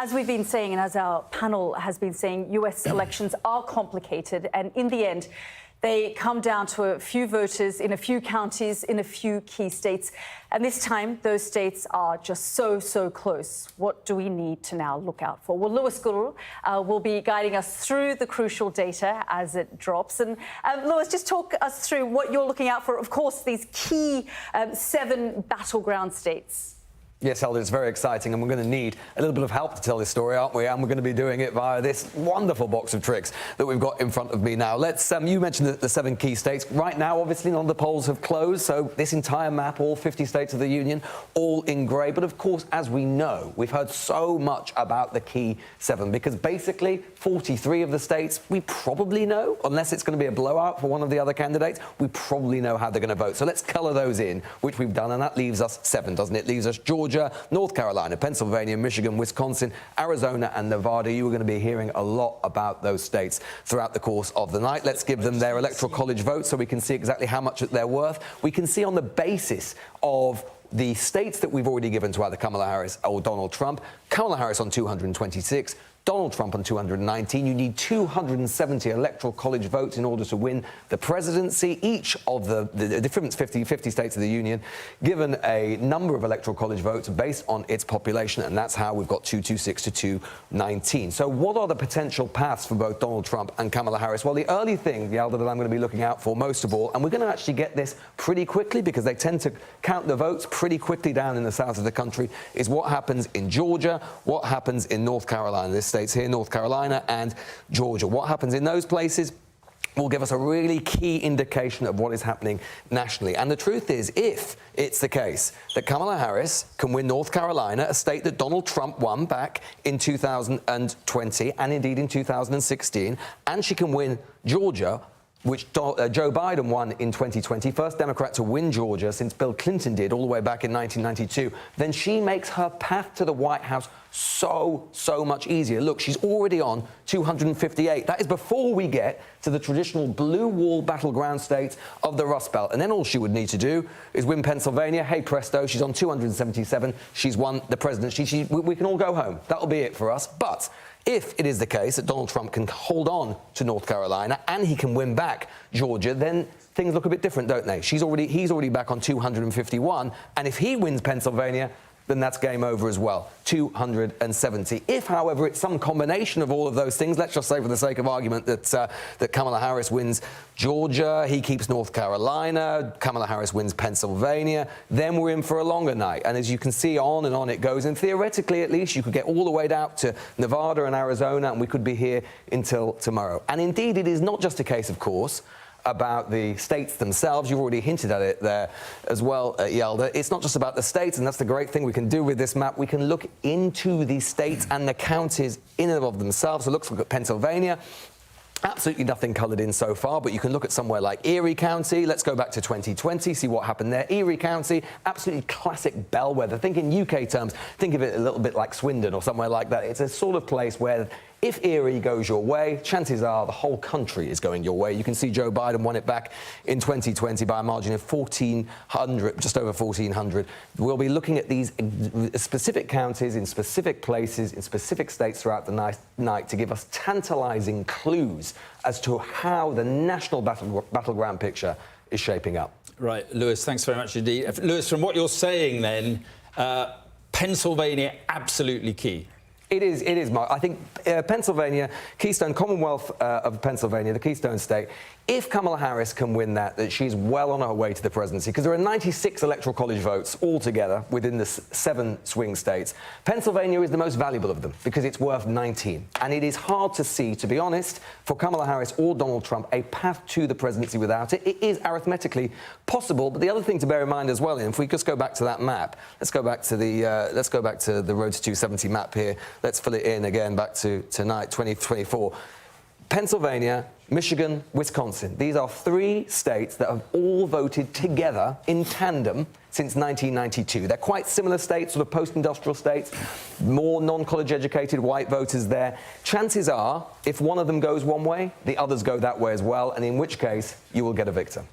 As we've been saying, and as our panel has been saying, US elections are complicated, and in the end, they come down to a few voters in a few counties, in a few key states. And this time, those states are just so close. What do we need to now look out for? Well, Lewis Guru will be guiding us through the crucial data as it drops. And Lewis, just talk us through what you're looking out for, of course, these key 7 battleground states. Yes, Helder, it's very exciting, and we're going to need a little bit of help to tell this story, aren't we? And we're going to be doing it via this wonderful box of tricks that we've got in front of me now. Let's, you mentioned the 7 key states. Right now, obviously, none of the polls have closed, so this entire map, all 50 states of the Union, all in grey. But of course, as we know, we've heard so much about the key 7, because basically 43 of the states we probably know, unless it's going to be a blowout for one of the other candidates, we probably know how they're going to vote. So let's colour those in, which we've done, and that leaves us 7, doesn't it? It leaves us Georgia, North Carolina, Pennsylvania, Michigan, Wisconsin, Arizona and Nevada. You are going to be hearing a lot about those states throughout the course of the night. Let's give them their electoral college votes so we can see exactly how much they're worth. We can see on the basis of the states that we've already given to either Kamala Harris or Donald Trump. Kamala Harris on 226. Donald Trump on 219. You need 270 electoral college votes in order to win the presidency. Each of the different 50 states of the Union given a number of electoral college votes based on its population, and that's how we've got 226 to 219. So what are the potential paths for both Donald Trump and Kamala Harris? Well, the early thing, Yalda, that I'm going to be looking out for most of all, and we're going to actually get this pretty quickly because they tend to count the votes pretty quickly down in the south of the country, is what happens in Georgia, what happens in North Carolina. This states here, North Carolina and Georgia. What happens in those places will give us a really key indication of what is happening nationally. And the truth is, if it's the case that Kamala Harris can win North Carolina, a state that Donald Trump won back in 2020 and indeed in 2016, and she can win Georgia, which Joe Biden won in 2020, first Democrat to win Georgia since Bill Clinton did all the way back in 1992, then she makes her path to the White House so much easier. Look, she's already on 258. That is before we get to the traditional blue wall battleground states of the Rust Belt. And then all she would need to do is win Pennsylvania. Hey, presto, she's on 277. She's won the presidency. We can all go home. That'll be it for us. But if it is the case that Donald Trump can hold on to North Carolina and he can win back Georgia, then things look a bit different, don't they? He's already back on 251, and if he wins Pennsylvania, then that's game over as well, 270. If, however, it's some combination of all of those things, let's just say for the sake of argument that Kamala Harris wins Georgia, he keeps North Carolina, Kamala Harris wins Pennsylvania, then we're in for a longer night. And as you can see, on and on it goes. And theoretically, at least, you could get all the way out to Nevada and Arizona, and we could be here until tomorrow. And indeed, it is not just a case, of course, about the states themselves. You've already hinted at it there as well, Yalda. It's not just about the states, and that's the great thing we can do with this map. We can look into the states and the counties in and of themselves. So let's look at Pennsylvania. Absolutely nothing coloured in so far, but you can look at somewhere like Erie County. Let's go back to 2020, see what happened there. Erie County, absolutely classic bellwether. Think in UK terms, think of it a little bit like Swindon or somewhere like that. It's a sort of place where if Erie goes your way, chances are the whole country is going your way. You can see Joe Biden won it back in 2020 by a margin of 1,400, just over 1,400. We'll be looking at these specific counties in specific places, in specific states throughout the night to give us tantalising clues as to how the national battleground picture is shaping up. Right, Lewis, thanks very much indeed. Lewis, from what you're saying then, Pennsylvania absolutely key. It is, Mark. I think Pennsylvania, Keystone, Commonwealth of Pennsylvania, the Keystone State, if Kamala Harris can win that she's well on her way to the presidency, because there are 96 electoral college votes altogether within the 7 swing states. Pennsylvania is the most valuable of them because it's worth 19. And it is hard to see, to be honest, for Kamala Harris or Donald Trump, a path to the presidency without it. It is arithmetically possible. But the other thing to bear in mind as well, and if we just go back to that map, let's go back to the Road to 270 map here. Let's fill it in again back to tonight, 2024. Pennsylvania, Michigan, Wisconsin. These are 3 states that have all voted together in tandem since 1992. They're quite similar states, sort of post-industrial states, more non-college educated white voters there. Chances are, if one of them goes one way, the others go that way as well, and in which case, you will get a victor.